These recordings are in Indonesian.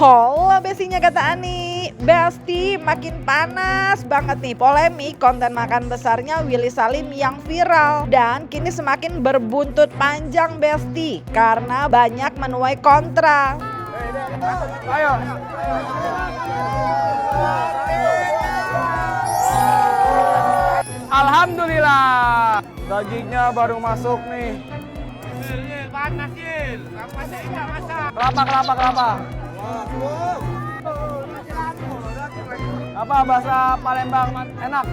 Hola bestinya kata Ani. Besti, makin panas banget nih polemik konten makan besarnya Willy Salim yang viral. Dan kini semakin berbuntut panjang Besti, karena banyak menuai kontra. Ayo. Alhamdulillah, dagingnya baru masuk nih. Panas, Gil. Rapasnya enggak masak. Kelapa. Apa bahasa Palembang enak?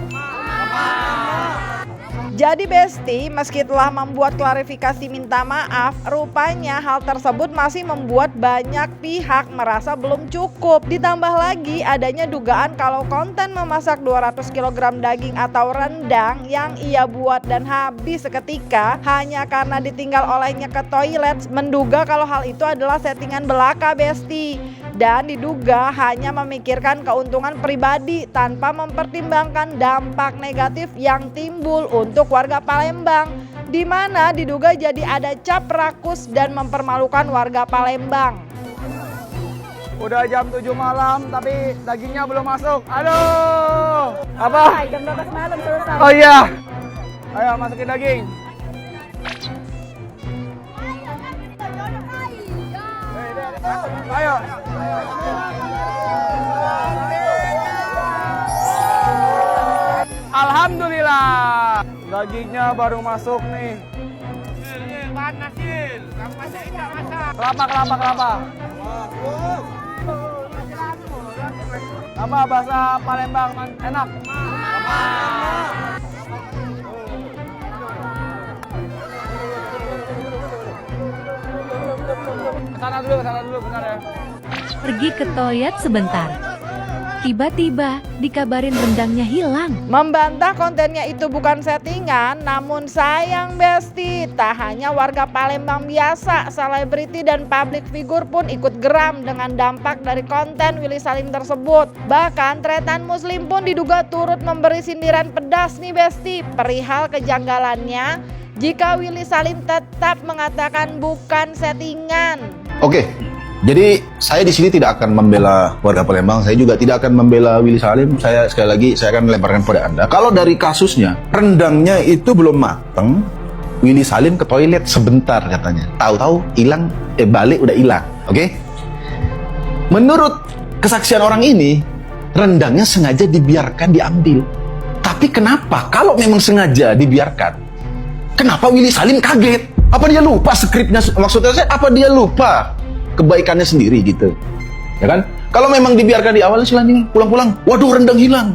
Jadi Besti, meski telah membuat klarifikasi minta maaf, rupanya hal tersebut masih membuat banyak pihak merasa belum cukup. Ditambah lagi adanya dugaan kalau konten memasak 200 kg daging atau rendang yang ia buat dan habis seketika hanya karena ditinggal olehnya ke toilet, menduga kalau hal itu adalah settingan belaka Besti. Dan diduga hanya memikirkan keuntungan pribadi tanpa mempertimbangkan dampak negatif yang timbul untuk warga Palembang, di mana diduga jadi ada cap rakus dan mempermalukan warga Palembang. Udah jam 7 malam tapi dagingnya belum masuk. Aduh. Apa? Jam 12 malam selesai. Oh iya. Ayo masukin daging. Ayo. Alhamdulillah, dagingnya baru masuk nih. Gil, panas, Gil. Rapasnya enggak masak. Kelapa. Apa bahasa Palembang enak? Kesana dulu bentar ya. Pergi ke toilet sebentar. Tiba-tiba dikabarin rendangnya hilang. Membantah kontennya itu bukan settingan, namun sayang Besti, tak hanya warga Palembang biasa, selebriti dan public figure pun ikut geram dengan dampak dari konten Willy Salim tersebut. Bahkan tretan muslim pun diduga turut memberi sindiran pedas nih Besti, perihal kejanggalannya jika Willy Salim tetap mengatakan bukan settingan. Oke, jadi saya di sini tidak akan membela warga Palembang, saya juga tidak akan membela Willy Salim. Saya sekali lagi saya akan lemparkan pada Anda. Kalau dari kasusnya, rendangnya itu belum mateng, Willy Salim ke toilet sebentar katanya. Tahu-tahu hilang, balik udah hilang. Oke? Menurut kesaksian orang ini, rendangnya sengaja dibiarkan diambil. Tapi kenapa kalau memang sengaja dibiarkan? Kenapa Willy Salim kaget? Apa dia lupa skripnya? Maksudnya saya, apa dia lupa kebaikannya sendiri gitu? Ya kan? Kalau memang dibiarkan di awal, silahkan pulang-pulang. Waduh, rendang hilang.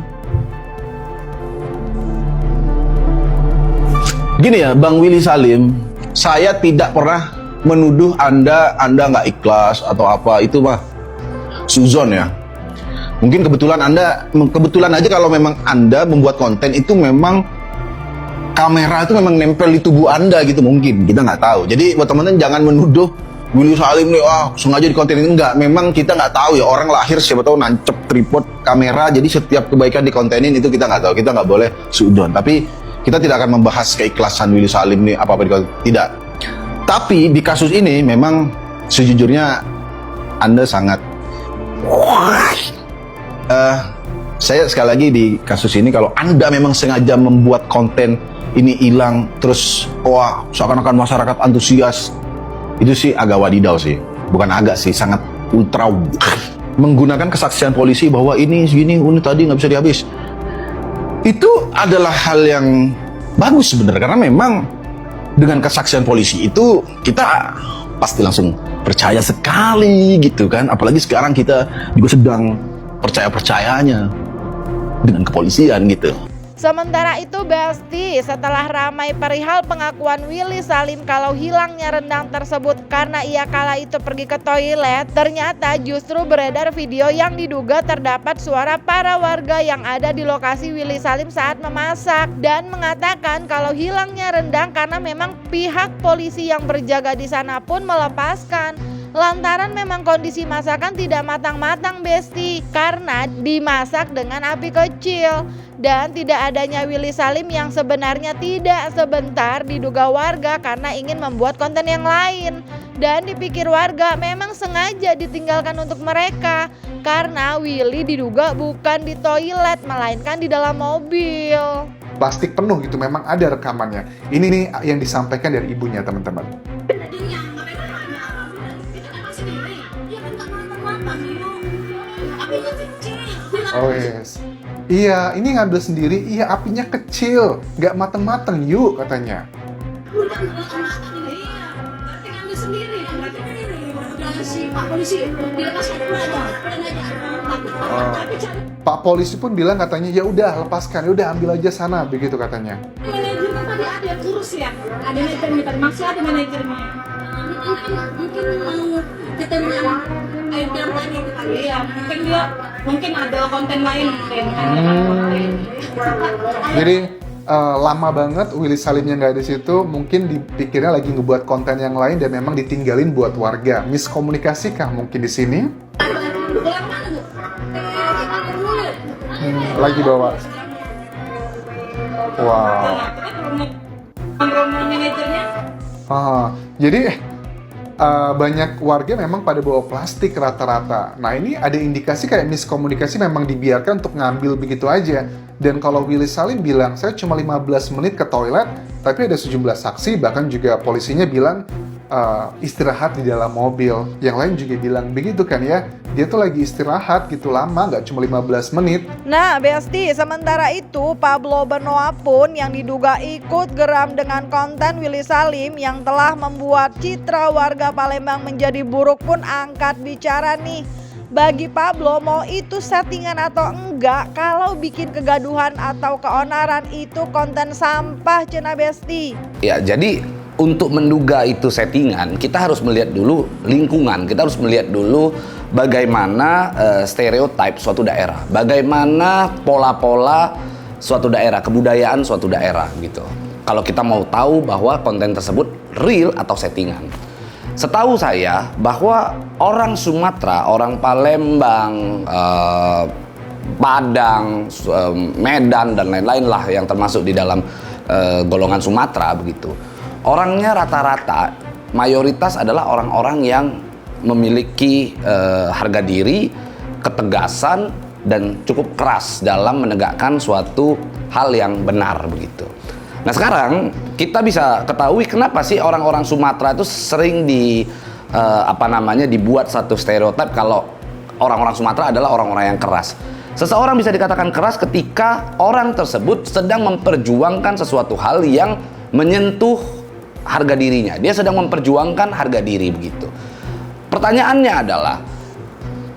Gini ya, Bang Willy Salim, saya tidak pernah menuduh Anda nggak ikhlas atau apa, itu mah suzon ya. Mungkin kebetulan aja kalau memang Anda membuat konten itu memang kamera itu memang nempel di tubuh Anda gitu, mungkin kita nggak tahu. Jadi buat teman-teman jangan menuduh Willy Salim nih, sengaja di konten ini. Enggak, memang kita nggak tahu ya, orang lahir siapa tahu nancep tripod kamera, jadi setiap kebaikan di kontenin itu kita nggak tahu, kita nggak boleh suudon. Tapi kita tidak akan membahas keikhlasan Willy Salim nih apa-apa di konten, tidak. Tapi di kasus ini memang sejujurnya Anda sangat saya sekali lagi di kasus ini, kalau Anda memang sengaja membuat konten ini hilang terus seakan-akan masyarakat antusias, itu sih agak wadidau sih, bukan agak sih, sangat ultra menggunakan kesaksian polisi bahwa ini segini, ini tadi nggak bisa dihabis. Itu adalah hal yang bagus sebenarnya, karena memang dengan kesaksian polisi itu kita pasti langsung percaya sekali gitu kan, apalagi sekarang kita juga sedang percaya-percayanya dengan kepolisian gitu. Sementara itu Besti, setelah ramai perihal pengakuan Willy Salim kalau hilangnya rendang tersebut karena ia kala itu pergi ke toilet, ternyata justru beredar video yang diduga terdapat suara para warga yang ada di lokasi Willy Salim saat memasak dan mengatakan kalau hilangnya rendang karena memang pihak polisi yang berjaga di sana pun melepaskan lantaran memang kondisi masakan tidak matang-matang Besti, karena dimasak dengan api kecil. Dan tidak adanya Willy Salim yang sebenarnya tidak sebentar diduga warga karena ingin membuat konten yang lain. Dan dipikir warga memang sengaja ditinggalkan untuk mereka, karena Willy diduga bukan di toilet melainkan di dalam mobil. Plastik penuh gitu, memang ada rekamannya. Ini nih yang disampaikan dari ibunya, teman-teman. Oh yes. Iya, ini ngambil sendiri, iya apinya kecil, nggak mateng-mateng yuk katanya. Pak polisi pun bilang katanya ya udah lepaskan, ya udah ambil aja sana, begitu katanya. Manajernya tadi ada kurus ya, ada manajernya tadi, maksudnya ada manajernya. Mungkin mau ketemu yang tadi ya, mungkin ada konten lain mungkin. Jadi lama banget Willy Salimnya nggak di situ, mungkin dipikirnya lagi ngebuat konten yang lain dan memang ditinggalin buat warga. Miskomunikasi kah mungkin di sini? Lagi bawa. Wow. Jadi banyak warga memang pada bawa plastik rata-rata. Nah ini ada indikasi kayak miskomunikasi, memang dibiarkan untuk ngambil begitu aja. Dan kalau Willy Salim bilang, saya cuma 15 menit ke toilet, tapi ada sejumlah saksi, bahkan juga polisinya bilang istirahat di dalam mobil. Yang lain juga bilang begitu kan ya, dia tuh lagi istirahat gitu lama, nggak cuma 15 menit. Nah Besti, sementara itu Pablo Benoa pun yang diduga ikut geram dengan konten Willy Salim yang telah membuat citra warga Palembang menjadi buruk pun angkat bicara nih. Bagi Pablo, mau itu settingan atau enggak, kalau bikin kegaduhan atau keonaran itu konten sampah cina Besti. Ya, jadi untuk menduga itu settingan, kita harus melihat dulu lingkungan, kita harus melihat dulu bagaimana stereotip suatu daerah, bagaimana pola-pola suatu daerah, kebudayaan suatu daerah gitu. Kalau kita mau tahu bahwa konten tersebut real atau settingan. Setahu saya bahwa orang Sumatera, orang Palembang, Padang, Medan dan lain-lain lah yang termasuk di dalam golongan Sumatera begitu. Orangnya rata-rata mayoritas adalah orang-orang yang memiliki harga diri, ketegasan dan cukup keras dalam menegakkan suatu hal yang benar begitu. Nah sekarang kita bisa ketahui kenapa sih orang-orang Sumatera itu sering dibuat satu stereotip kalau orang-orang Sumatera adalah orang-orang yang keras. Seseorang bisa dikatakan keras ketika orang tersebut sedang memperjuangkan sesuatu hal yang menyentuh harga dirinya. Dia sedang memperjuangkan harga diri begitu. Pertanyaannya adalah,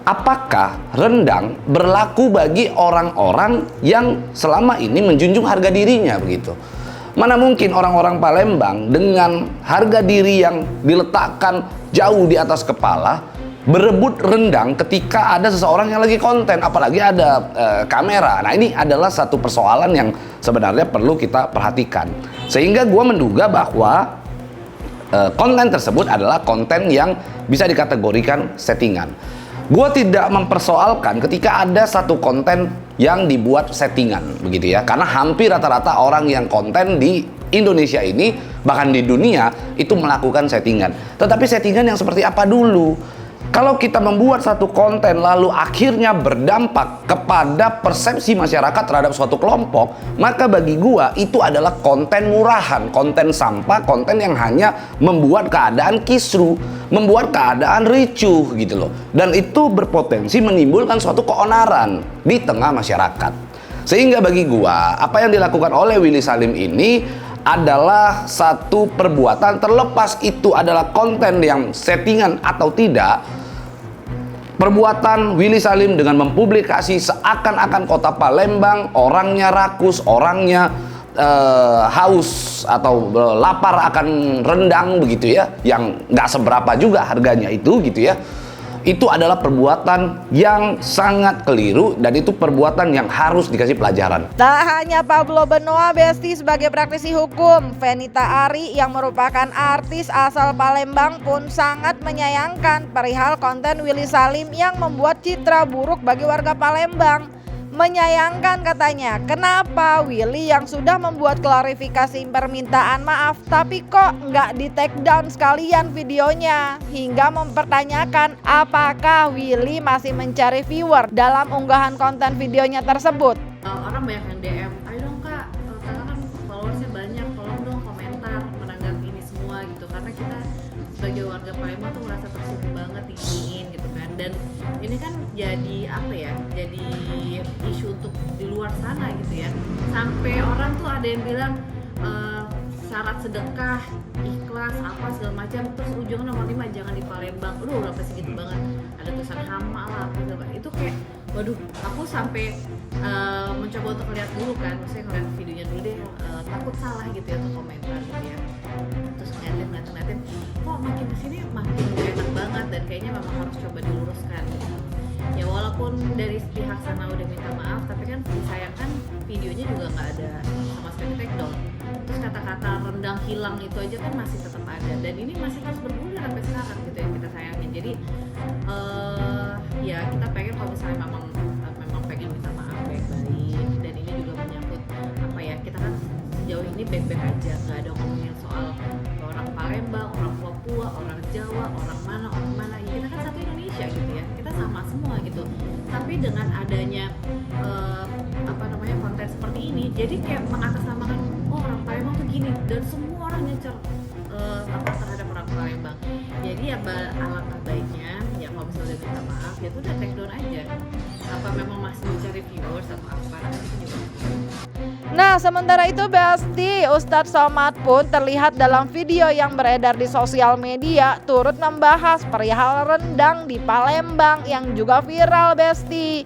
apakah rendang berlaku bagi orang-orang yang selama ini menjunjung harga dirinya begitu? Mana mungkin orang-orang Palembang dengan harga diri yang diletakkan jauh di atas kepala berebut rendang ketika ada seseorang yang lagi konten, apalagi ada kamera. Nah ini adalah satu persoalan yang sebenarnya perlu kita perhatikan. Sehingga gue menduga bahwa konten tersebut adalah konten yang bisa dikategorikan settingan. Gue tidak mempersoalkan ketika ada satu konten yang dibuat settingan begitu ya, karena hampir rata-rata orang yang konten di Indonesia ini bahkan di dunia itu melakukan settingan. Tetapi settingan yang seperti apa dulu? Kalau kita membuat satu konten lalu akhirnya berdampak kepada persepsi masyarakat terhadap suatu kelompok, maka bagi gua itu adalah konten murahan, konten sampah, konten yang hanya membuat keadaan kisru, membuat keadaan ricuh gitu loh. Dan itu berpotensi menimbulkan suatu keonaran di tengah masyarakat. Sehingga bagi gua, apa yang dilakukan oleh Willy Salim ini adalah satu perbuatan, terlepas itu adalah konten yang settingan atau tidak. Perbuatan Willy Salim dengan mempublikasi seakan-akan kota Palembang orangnya rakus, orangnya haus atau lapar akan rendang begitu ya, yang nggak seberapa juga harganya itu gitu ya. itu adalah perbuatan yang sangat keliru dan itu perbuatan yang harus dikasih pelajaran. Tak hanya Pablo Benoa Besti sebagai praktisi hukum, Fenita Ari yang merupakan artis asal Palembang pun sangat menyayangkan perihal konten Willy Salim yang membuat citra buruk bagi warga Palembang. Menyayangkan katanya, kenapa Willy yang sudah membuat klarifikasi permintaan maaf tapi kok nggak di take down sekalian videonya, hingga mempertanyakan apakah Willy masih mencari viewer dalam unggahan konten videonya tersebut. Orang banyak yang DM, ayo dong kak, kakak kan followersnya banyak, tolong dong komentar menanggapi ini semua gitu, karena kita sebagai warga Palembang tuh merasa tersinggung banget diginiin gitu kan. Dan ini kan jadi apa ya, jadi isu untuk di luar sana gitu ya, sampai orang tuh ada yang bilang syarat sedekah, ikhlas, apa segala macam, terus ujungnya nomor 5 jangan di Palembang. Berapa segitu banget, ada tulisan hama lah apa segala, itu kayak waduh, aku sampai mencoba untuk lihat dulu kan, maksudnya ngeliat videonya dulu deh, takut salah gitu ya untuk komentar gitu ya. Terus ngeliatin, kok makin kesini makin gak enak banget dan kayaknya memang harus coba diluruskan gitu. Ya walaupun dari pihak sana udah minta maaf, tapi kan disayangkan videonya juga nggak ada sama sekali take down. Terus kata-kata rendang hilang itu aja kan masih tetap ada, dan ini masih terus bergulir sampai sekarang gitu yang kita sayangin. Jadi ya kita pengen kalau misalnya memang pengen minta maaf baik-baik, dan ini juga menyangkut apa ya, kita kan sejauh ini baik-baik aja, nggak ada ngomongin soal orang Palembang, orang Papua, orang Jawa, orang mana, ya kita kan satu Indonesia gitu ya, kita sama semua gitu. Tapi dengan adanya konten seperti ini, jadi kayak mengatasnamakan, oh orang Palembang tuh gini, dan semua orang nyecer terhadap orang Palembang. Jadi ya alangkah baiknya ya kalau misalnya udah minta maaf, ya tuh udah take down aja. Apa memang masih mencari viewers atau apa, itu juga. Nah, sementara itu Besti, Ustadz Somad pun terlihat dalam video yang beredar di sosial media turut membahas perihal rendang di Palembang yang juga viral Besti.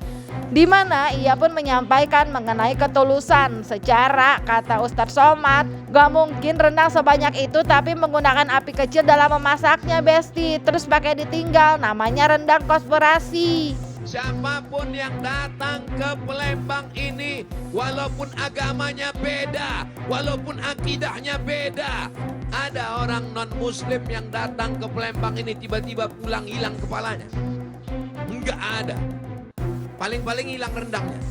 Di mana ia pun menyampaikan mengenai ketulusan. Secara kata Ustadz Somad, gak mungkin rendang sebanyak itu tapi menggunakan api kecil dalam memasaknya Besti. Terus pakai ditinggal, namanya rendang konspirasi. Siapapun yang datang ke Palembang ini, walaupun agamanya beda, walaupun akidahnya beda, ada orang non-muslim yang datang ke Palembang ini tiba-tiba pulang hilang kepalanya. Enggak ada. Paling-paling hilang rendangnya.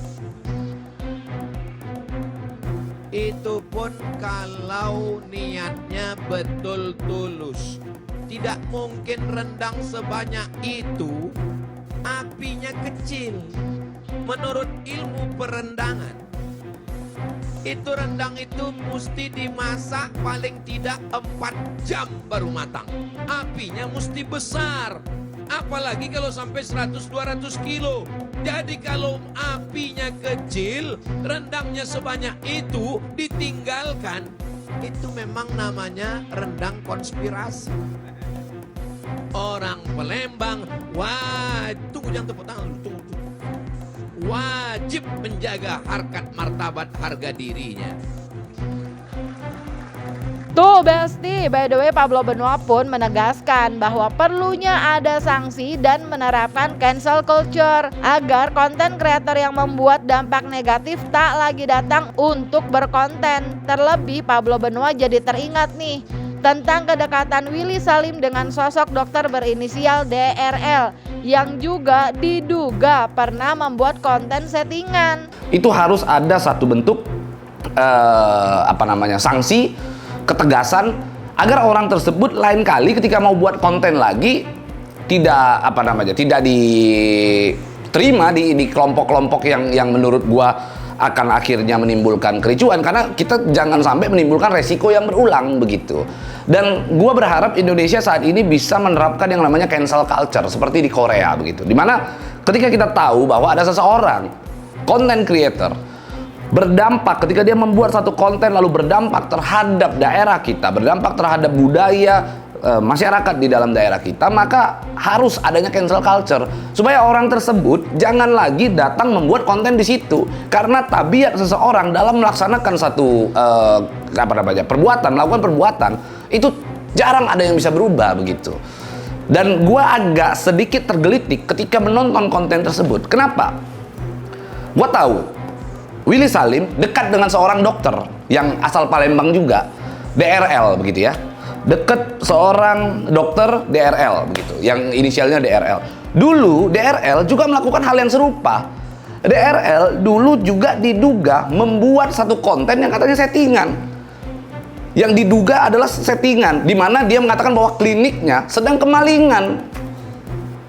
Itu pun kalau niatnya betul tulus. Tidak mungkin rendang sebanyak itu apinya kecil. Menurut ilmu perendangan, itu rendang itu mesti dimasak paling tidak 4 jam baru matang. Apinya mesti besar. Apalagi kalau sampai 100-200 kilo. Jadi kalau apinya kecil, rendangnya sebanyak itu ditinggalkan, itu memang namanya rendang konspirasi. Orang Palembang, tunggu, jangan tepuk tangan dulu, tunggu. Wajib menjaga harkat martabat harga dirinya. Tuh Besti, by the way Pablo Benoa pun menegaskan bahwa perlunya ada sanksi dan menerapkan cancel culture agar konten kreator yang membuat dampak negatif tak lagi datang untuk berkonten. Terlebih Pablo Benoa jadi teringat nih tentang kedekatan Willy Salim dengan sosok dokter berinisial DRL yang juga diduga pernah membuat konten settingan. Itu harus ada satu bentuk sanksi, ketegasan, agar orang tersebut lain kali ketika mau buat konten lagi tidak diterima di kelompok-kelompok yang menurut gua akan akhirnya menimbulkan kericuan, karena kita jangan sampai menimbulkan resiko yang berulang begitu. Dan gua berharap Indonesia saat ini bisa menerapkan yang namanya cancel culture seperti di Korea begitu, dimana ketika kita tahu bahwa ada seseorang content creator berdampak, ketika dia membuat satu konten lalu berdampak terhadap daerah kita, berdampak terhadap budaya masyarakat di dalam daerah kita, maka harus adanya cancel culture supaya orang tersebut jangan lagi datang membuat konten di situ, karena tabiat seseorang dalam melaksanakan satu melakukan perbuatan itu jarang ada yang bisa berubah begitu. Dan gua agak sedikit tergelitik ketika menonton konten tersebut. Kenapa? Gua tahu Willy Salim dekat dengan seorang dokter yang asal Palembang juga, DRL begitu ya. Dekat seorang dokter DRL begitu, yang inisialnya DRL. Dulu DRL juga melakukan hal yang serupa. DRL dulu juga diduga membuat satu konten yang katanya settingan. Yang diduga adalah settingan, di mana dia mengatakan bahwa kliniknya sedang kemalingan.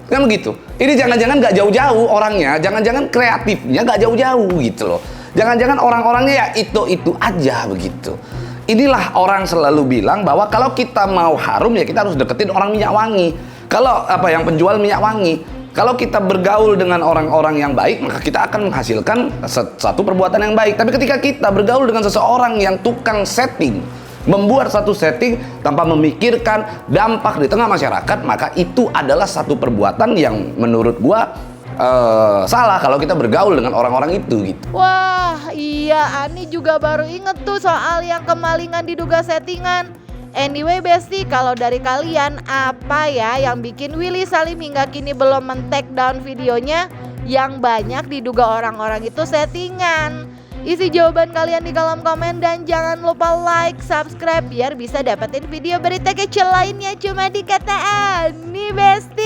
Kan begitu. Ini jangan-jangan gak jauh-jauh orangnya, jangan-jangan kreatifnya gak jauh-jauh gitu loh. Jangan-jangan orang-orangnya ya itu-itu aja begitu. Inilah orang selalu bilang bahwa kalau kita mau harum ya kita harus deketin orang minyak wangi. Kalau yang penjual minyak wangi. Kalau kita bergaul dengan orang-orang yang baik, maka kita akan menghasilkan satu perbuatan yang baik. Tapi ketika kita bergaul dengan seseorang yang tukang setting, membuat satu setting tanpa memikirkan dampak di tengah masyarakat, maka itu adalah satu perbuatan yang menurut gua salah kalau kita bergaul dengan orang-orang itu gitu. Wah, iya, Ani juga baru inget tuh soal yang kemalingan diduga settingan. Anyway Besti, kalau dari kalian apa ya yang bikin Willy Salim hingga kini belum men-take down videonya yang banyak diduga orang-orang itu settingan? Isi jawaban kalian di kolom komen dan jangan lupa like, subscribe biar bisa dapetin video berita kecil lainnya cuma di Kata Ani Besti.